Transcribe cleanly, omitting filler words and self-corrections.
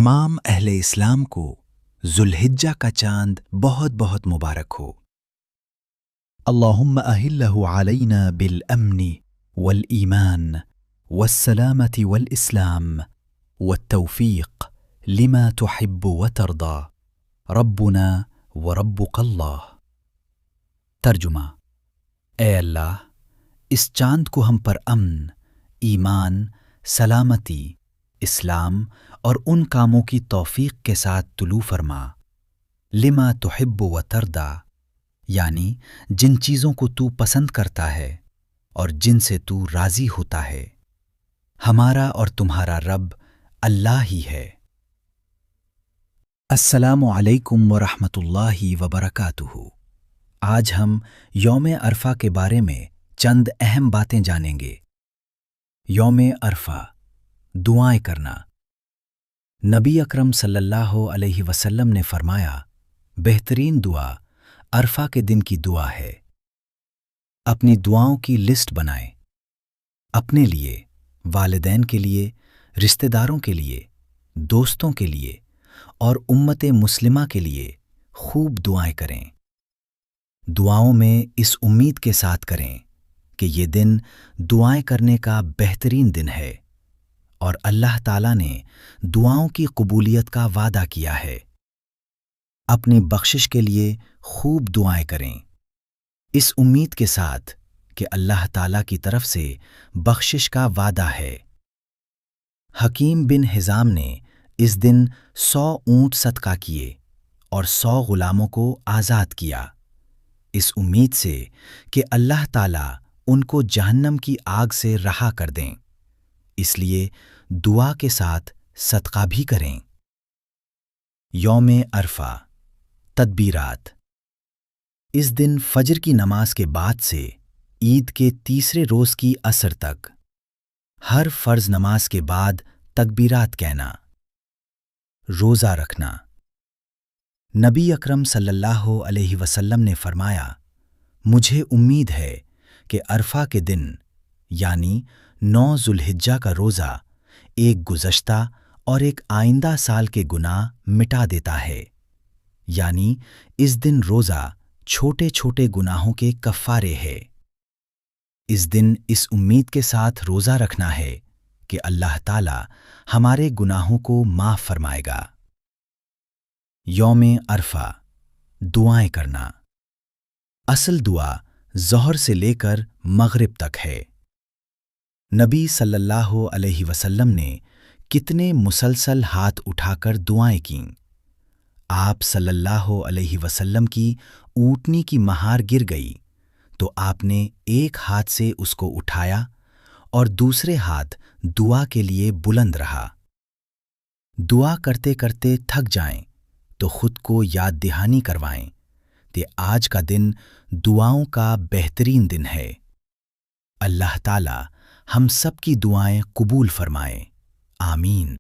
تمام اہل اسلام کو ذوالحجہ کا چاند بہت بہت مبارک ہو۔ اللہم اہلہ علینا بالامن والایمان والسلامة والاسلام والتوفیق لما تحب وترضى ربنا وربک اللہ۔ ترجمہ: اے اللہ، اس چاند کو ہم پر امن، ایمان، سلامتی، اسلام اور ان کاموں کی توفیق کے ساتھ طلوع فرما لما تحب و ترضی، یعنی جن چیزوں کو تو پسند کرتا ہے اور جن سے تو راضی ہوتا ہے۔ ہمارا اور تمہارا رب اللہ ہی ہے۔ السلام علیکم ورحمۃ اللہ وبرکاتہ۔ آج ہم یوم عرفہ کے بارے میں چند اہم باتیں جانیں گے۔ یوم عرفہ، دعائیں کرنا۔ نبی اکرم صلی اللہ علیہ وسلم نے فرمایا، بہترین دعا عرفہ کے دن کی دعا ہے۔ اپنی دعاؤں کی لسٹ بنائیں، اپنے لیے، والدین کے لیے، رشتہ داروں کے لیے، دوستوں کے لیے اور امت مسلمہ کے لیے خوب دعائیں کریں۔ دعاؤں میں اس امید کے ساتھ کریں کہ یہ دن دعائیں کرنے کا بہترین دن ہے اور اللہ تعالیٰ نے دعاؤں کی قبولیت کا وعدہ کیا ہے۔ اپنی بخشش کے لیے خوب دعائیں کریں، اس امید کے ساتھ کہ اللہ تعالیٰ کی طرف سے بخشش کا وعدہ ہے۔ حکیم بن حزام نے اس دن 100 اونٹ صدقہ کیے اور 100 غلاموں کو آزاد کیا، اس امید سے کہ اللہ تعالیٰ ان کو جہنم کی آگ سے رہا کر دیں۔ اس لیے دعا کے ساتھ صدقہ بھی کریں۔ یوم عرفہ، تدبیرات۔ اس دن فجر کی نماز کے بعد سے عید کے تیسرے روز کی عصر تک ہر فرض نماز کے بعد تکبیرات کہنا۔ روزہ رکھنا۔ نبی اکرم صلی اللہ علیہ وسلم نے فرمایا، مجھے امید ہے کہ عرفہ کے دن یعنی 9 ذوالحجہ کا روزہ ایک گزشتہ اور ایک آئندہ سال کے گناہ مٹا دیتا ہے، یعنی اس دن روزہ چھوٹے چھوٹے گناہوں کے کفارے ہے۔ اس دن اس امید کے ساتھ روزہ رکھنا ہے کہ اللہ تعالی ہمارے گناہوں کو معاف فرمائے گا۔ یوم عرفہ، دعائیں کرنا۔ اصل دعا ظہر سے لے کر مغرب تک ہے۔ نبی صلی اللہ علیہ وسلم نے کتنے مسلسل ہاتھ اٹھا کر دعائیں کیں۔ آپ صلی اللہ علیہ وسلم کی اونٹنی کی مہار گر گئی تو آپ نے ایک ہاتھ سے اس کو اٹھایا اور دوسرے ہاتھ دعا کے لیے بلند رہا۔ دعا کرتے کرتے تھک جائیں تو خود کو یاد دہانی کروائیں کہ آج کا دن دعاؤں کا بہترین دن ہے۔ اللہ تعالی ہم سب کی دعائیں قبول فرمائے، آمین۔